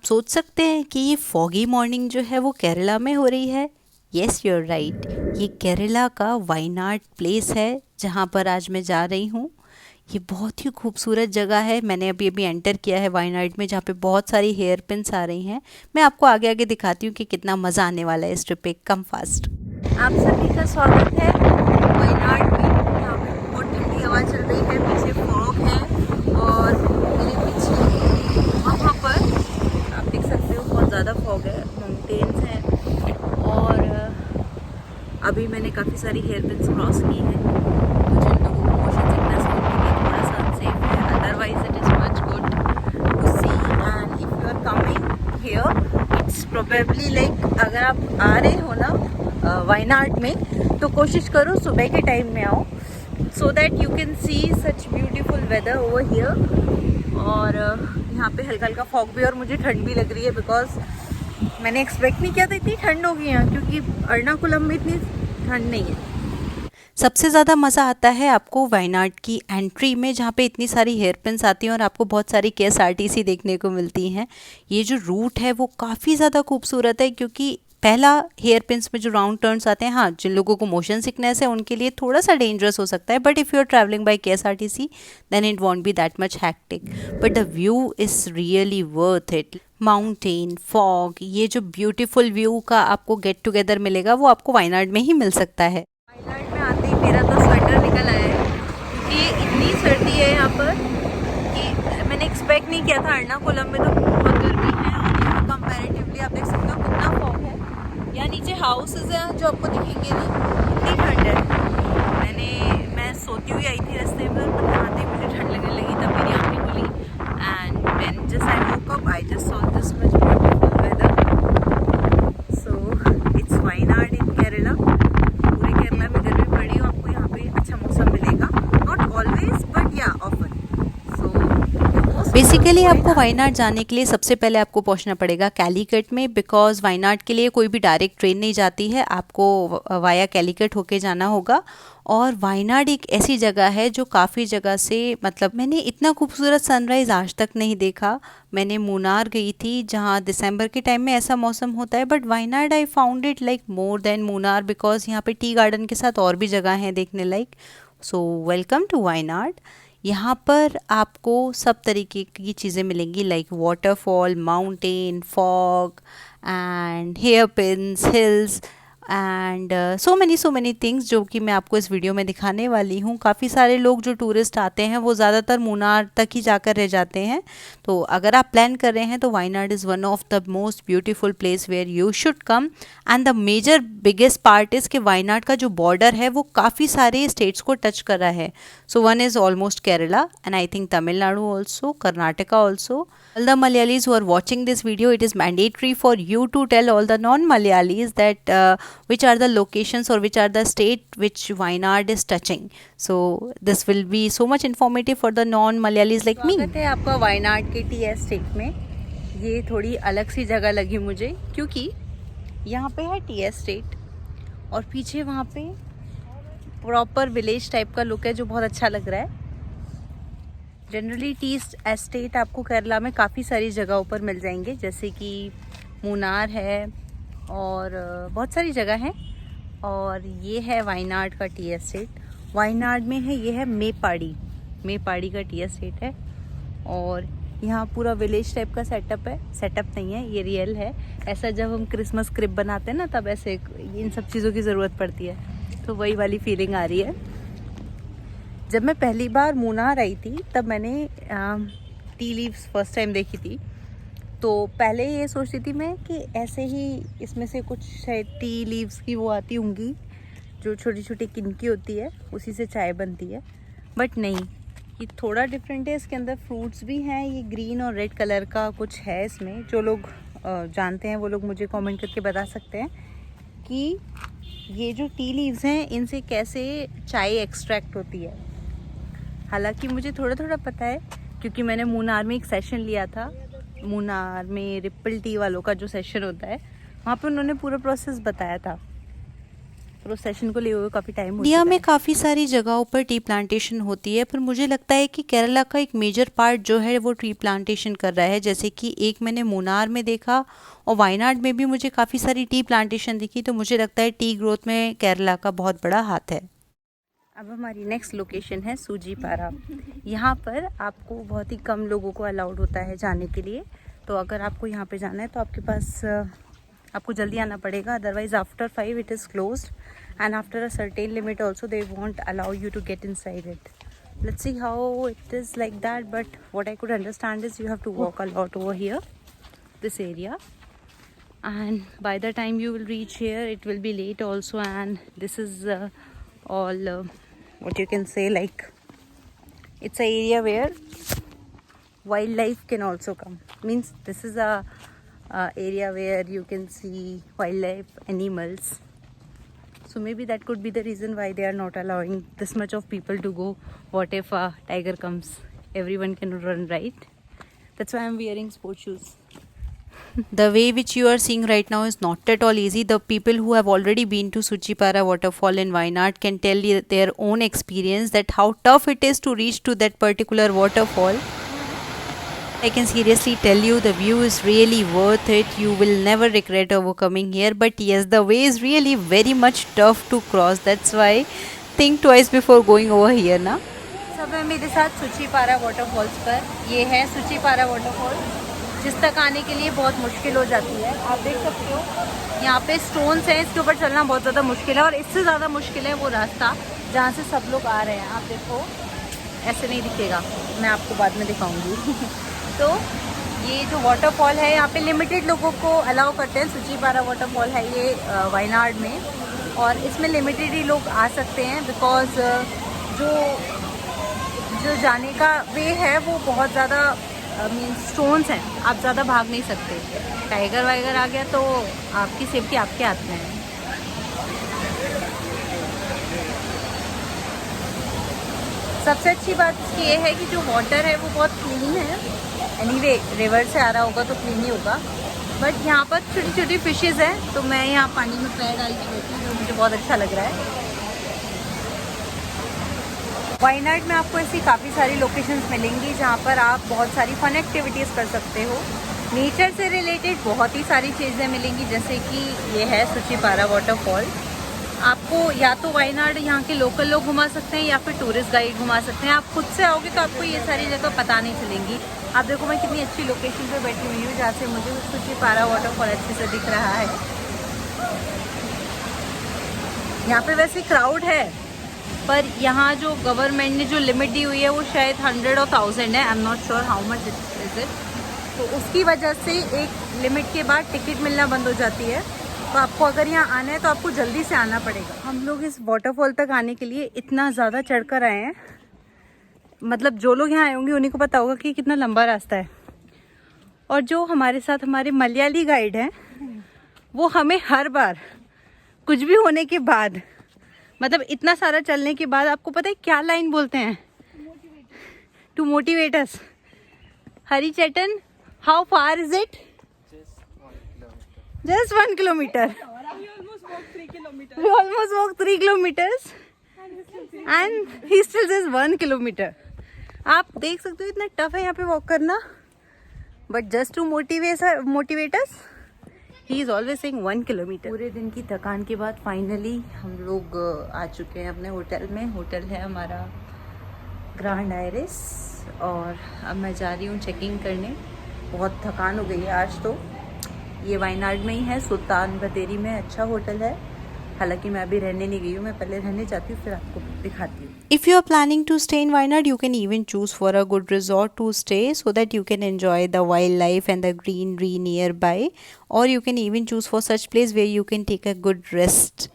सोच सकते हैं कि ये फॉगी मॉर्निंग जो है वो केरला में हो रही है। येस यू आर राइट, ये केरला का वायनाड प्लेस है जहाँ पर आज मैं जा रही हूँ। ये बहुत ही खूबसूरत जगह है। मैंने अभी अभी एंटर किया है वायनाड में, जहाँ पे बहुत सारी हेयर पिन्स आ रही हैं। मैं आपको आगे आगे दिखाती हूँ कि कितना मज़ा आने वाला है इस ट्रिप पे। Come fast. आप सभी का स्वागत है वायनाड में। यहाँ पे बहुत ठंडी हवा चल रही है, पीछे फॉग है और मेरे पीछे वहाँ पर आप देख सकते हो बहुत ज़्यादा फॉग है, माउंटेन्स हैं। और अभी मैंने काफ़ी सारी हेयर पिन्स क्रॉस की हैं, तो जिन लोगों को मोशन सिकनेस है उनके लिए थोड़ा सा अनसेफ है। Otherwise it is much good to see. And if you are coming here it's probably like, अगर आप आ रहे हो ना वायनाड में, तो कोशिश करो सुबह के टाइम में आओ, so that you can see such beautiful weather over here. और यहाँ पे हल्का हल्का फॉग भी, और मुझे ठंड भी लग रही है बिकॉज मैंने एक्सपेक्ट नहीं किया था इतनी ठंड होगी यहाँ, क्योंकि एर्नाकुलम में इतनी ठंड नहीं है। सबसे ज़्यादा मज़ा आता है आपको वायनाड की एंट्री में, जहाँ पे इतनी सारी हेयर पिन्स आती हैं और आपको बहुत सारी केएसआरटीसी देखने को मिलती हैं। ये जो रूट है वो काफ़ी ज़्यादा खूबसूरत है, क्योंकि पहला हेयर पिन्स में जो राउंड टर्न्स आते हैं, हाँ जिन लोगों को मोशन सिकनेस है उनके लिए थोड़ा सा डेंजरस हो सकता है, but if you are travelling by KSRTC then it won't be that much hectic, but the view is really worth it. Mountain, fog, ये जो ब्यूटीफुल व्यू का आपको गेट टुगेदर मिलेगा वो आपको वायनाड में ही मिल सकता है। वायनाड में आते ही मेरा तो स्वेटर निकल आया है, क्योंकि इतनी सर्दी है यहाँ पर कि मैंने एक्सपेक्ट नहीं किया था। एर्नाकुलम में तो बहुत गर्मी है और यहाँ कंपैरेटिवली आप देख सकते हो कितना फॉग है। यहाँ नीचे हाउसेज हैं जो आपको दिखेंगे ना, इतनी ठंड है। मैं सोती हुई आई थी रास्ते में, पर आते ही मुझे ठंड लगने लगी, तब मेरी आँखें खुली and when just I woke up I just saw this much beautiful weather. So it's Wayanad in Kerala. पूरे केरला में गर्मी पड़ी हो, आपको यहाँ पे अच्छा मौसम मिलेगा, नॉट ऑलवेज बट या ऑफन। बेसिकली आपको वायनाड जाने के लिए सबसे पहले आपको पहुंचना पड़ेगा कैलीकट में, बिकॉज वायनाड के लिए कोई भी डायरेक्ट ट्रेन नहीं जाती है, आपको वाया कैलीकट होके जाना होगा। और वायनाड एक ऐसी जगह है जो काफ़ी जगह से, मतलब मैंने इतना खूबसूरत सनराइज़ आज तक नहीं देखा। मैंने मुन्नार गई थी जहाँ दिसंबर के टाइम में ऐसा मौसम होता है, but Wayanad I found it like more than Munnar, because यहाँ पे टी गार्डन के साथ और भी जगह हैं देखने like. So welcome to Wayanad. यहाँ पर आपको सब तरीके की चीज़ें मिलेंगी, like waterfall, mountain, fog and hairpins, hills and so many things, जो कि मैं आपको इस वीडियो में दिखाने वाली हूँ। काफ़ी सारे लोग जो टूरिस्ट आते हैं वो ज़्यादातर मुन्नार तक ही जाकर रह जाते हैं, तो अगर आप प्लान कर रहे हैं तो Wayanad is one of the most beautiful place where you should come. And the major biggest part is कि वायनाड का जो बॉर्डर है वो काफ़ी सारे स्टेट्स को टच कर रहा है। So one is almost Kerala and I think Tamil Nadu also, Karnataka also. All the Malayalis who are watching this video, it is mandatory for you to tell all the non-Malayalis that which are the locations or which are the state which Wayanad is touching. So this will be so much informative for the non-Malayalis like me. स्वागत है आपका वायनाड के tea estate में। ये थोड़ी अलग सी जगह लगी मुझे, क्योंकि यहाँ पे है टी एस्टेट और पीछे वहाँ पे प्रॉपर विलेज टाइप का लुक है जो बहुत अच्छा लग रहा है। जनरली टी एस्टेट आपको केरला में काफ़ी सारी जगहों पर मिल जाएंगे, जैसे कि मुन्नार है और बहुत सारी जगह हैं। और ये है वायनाड का टी एस्टेट। वायनाड में है, ये है मेपाड़ी का टी एस्टेट है। और यहाँ पूरा विलेज टाइप का सेटअप है, सेटअप नहीं है, ये रियल है। ऐसा जब हम क्रिसमस क्रिप बनाते हैं ना, तब ऐसे इन सब चीज़ों की ज़रूरत पड़ती है, तो वही वाली फीलिंग आ रही है। जब मैं पहली बार मुन्नार आई थी तब मैंने टी लीव्स फर्स्ट टाइम देखी थी, तो पहले ये सोचती थी मैं कि ऐसे ही इसमें से कुछ शायद टी लीव्स की वो आती होंगी जो छोटी छोटी किनकी होती है, उसी से चाय बनती है, बट नहीं, ये थोड़ा डिफरेंट है। इसके अंदर फ्रूट्स भी हैं, ये ग्रीन और रेड कलर का कुछ है इसमें। जो लोग जानते हैं वो लोग मुझे कमेंट करके बता सकते हैं कि ये जो टी लीव्स हैं इनसे कैसे चाय एक्सट्रैक्ट होती है। हालांकि मुझे थोड़ा थोड़ा पता है, क्योंकि मैंने मुन्नार में एक सेशन लिया था। मुन्नार में रिपल टी वालों का जो सेशन होता है, वहाँ पे उन्होंने पूरा प्रोसेस बताया था। प्रोसेशन को लिए हुए काफ़ी टाइम हो इंडिया चुका में है। काफ़ी सारी जगहों पर टी प्लांटेशन होती है, पर मुझे लगता है कि केरला का एक मेजर पार्ट जो है वो टी प्लांटेशन कर रहा है। जैसे कि एक मैंने मुन्नार में देखा और वायनाड में भी मुझे काफ़ी सारी टी प्लांटेशन दिखी, तो मुझे लगता है टी ग्रोथ में केरला का बहुत बड़ा हाथ है। अब हमारी नेक्स्ट लोकेशन है सूजीपारा। यहाँ पर आपको बहुत ही कम लोगों को अलाउड होता है जाने के लिए, तो अगर आपको यहाँ पे जाना है तो आपके पास आपको जल्दी आना पड़ेगा, otherwise after 5 it is closed and after a certain limit also they won't allow you to get inside it. Let's see how it is like that, but what I could understand is you have to walk a lot over here, this area, and by the time you will reach here it will be late also, and this is all what you can say, like it's a area where wildlife can also come. Means this is a area where you can see wildlife animals, so maybe that could be the reason why they are not allowing this much of people to go. What if a tiger comes? Everyone can run, right? That's why I'm wearing sports shoes. The way which you are seeing right now is not at all easy. The people who have already been to Suchipara waterfall in Wayanad can tell you their own experience that how tough it is to reach to that particular waterfall. I can seriously tell you the view is really worth it. You will never regret over coming here. But yes, the way is really very much tough to cross. That's why think twice before going over here ना. सब है मेरे साथ Soochipara waterfalls पर. ये है Soochipara waterfall, जिस तक आने के लिए बहुत मुश्किल हो जाती है. आप देख सकते हो यहाँ पे स्टोन्स हैं, इसके ऊपर चलना बहुत ज़्यादा मुश्किल है, और इससे ज़्यादा मुश्किल है वो रास्ता जहाँ से सब लोग आ रहे हैं. आप देखो ऐसे नहीं दिखेगा, मैं आपको बाद में दिखाऊंगी. तो ये जो वाटरफॉल है यहाँ पे लिमिटेड लोगों को अलाउ करते हैं. सूचीपारा वाटरफॉल है ये वायनाड में, और इसमें लिमिटेड ही लोग आ सकते हैं, बिकॉज जो जाने का वे है वो बहुत ज़्यादा मीन्स स्टोन्स हैं, आप ज़्यादा भाग नहीं सकते. टाइगर वाइगर आ गया तो आपकी सेफ्टी आपके हाथ में है. सबसे अच्छी बात इसकी ये है कि जो वाटर है वो बहुत क्लीन है. एनीवे रिवर से आ रहा होगा तो क्लीन ही होगा, बट यहाँ पर छोटी छोटी फिशेज़ हैं, तो मैं यहाँ पानी में पैर डाल के बैठी हूँ, मुझे बहुत अच्छा लग रहा है. वायनाड में आपको ऐसी काफ़ी सारी लोकेशंस मिलेंगी जहाँ पर आप बहुत सारी फन एक्टिविटीज़ कर सकते हो. नेचर से रिलेटेड बहुत ही सारी चीज़ें मिलेंगी, जैसे कि ये है सूचीपारा वाटरफॉल. आपको या तो वायनाड यहाँ के लोकल लोग घुमा सकते हैं या फिर टूरिस्ट गाइड घुमा सकते हैं. आप खुद से आओगे तो आपको ये सारी जगह पता नहीं चलेंगी. आप देखो मैं कितनी अच्छी लोकेशन पे बैठी हुई हूँ जहाँ से मुझे सूचीपारा वाटरफॉल अच्छे से दिख रहा है. यहाँ पे वैसे क्राउड है, पर यहाँ जो गवर्नमेंट ने जो लिमिट दी हुई है वो शायद 100 और 1000 है. I am not sure how much is it. तो उसकी वजह से एक लिमिट के बाद टिकट मिलना बंद हो जाती है. तो आपको अगर यहाँ आना है तो आपको जल्दी से आना पड़ेगा. हम लोग इस वाटरफॉल तक आने के लिए इतना ज़्यादा चढ़कर आए हैं, मतलब जो लोग यहाँ आए होंगे उन्हीं को पता होगा कि कितना लंबा रास्ता है. और जो हमारे साथ हमारे मलयाली गाइड हैं वो हमें हर बार कुछ भी होने के बाद, मतलब इतना सारा चलने के बाद, आपको पता है क्या लाइन बोलते हैं? To motivate us. Hari Chetan, how far is it? Just 1 kilometer. We almost walked 3 kilometers. And he still says 1 kilometer. आप देख सकते हो इतना टफ है यहाँ पे वॉक करना. But just to motivate us, he is always saying 1 kilometer. पूरे दिन की थकान के बाद फाइनली हम लोग आ चुके हैं अपने होटल में. होटल है हमारा ग्रैंड आइरिस, और अब मैं जा रही हूँ चेकिंग करने. बहुत थकान हो गई है आज तो. ये वायनाड में ही है, सुल्तान बतेरी में अच्छा होटल है. हालांकि मैं अभी रहने नहीं गई हूँ, मैं पहले रहने जाती हूँ फिर आपको दिखाती हूँ. If you are planning to stay in Wayanad, you can even choose for a good resort to stay so that you can enjoy the wildlife and the greenery nearby, or you can even choose for such place where you can take a good rest.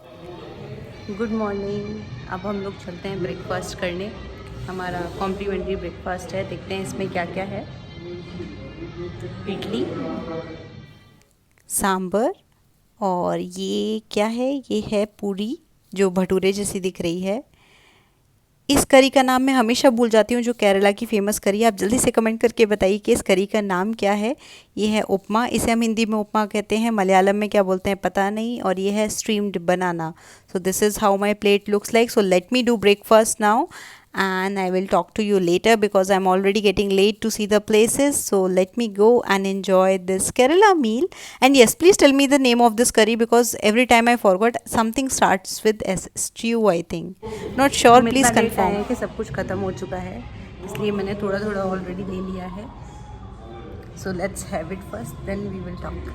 Good morning. अब हम लोग चलते हैं breakfast करने. हमारा complimentary breakfast है. देखते हैं इसमें क्या क्या है. इडली, सांबर, और ये क्या है? ये है पूरी जो भटूरे जैसी दिख रही है. इस करी का नाम मैं हमेशा भूल जाती हूँ, जो केरला की फेमस करी है। आप जल्दी से कमेंट करके बताइए कि इस करी का नाम क्या है। ये है उपमा, इसे हम हिंदी में उपमा कहते हैं, मलयालम में क्या बोलते हैं पता नहीं। और ये है streamed banana. So this is how my plate looks like. So let me do breakfast now and I will talk to you later because I'm already getting late to see the places. So let me go and enjoy this Kerala meal. And yes, please tell me the name of this curry because every time I forgot. Something starts with S, stew I think. Not sure, हम please इतना late आए confirm. हैं कि सब कुछ ख़त्म हो चुका है, इसलिए मैंने थोड़ा थोड़ा ऑलरेडी ले लिया है। So let's have it first, then we will talk.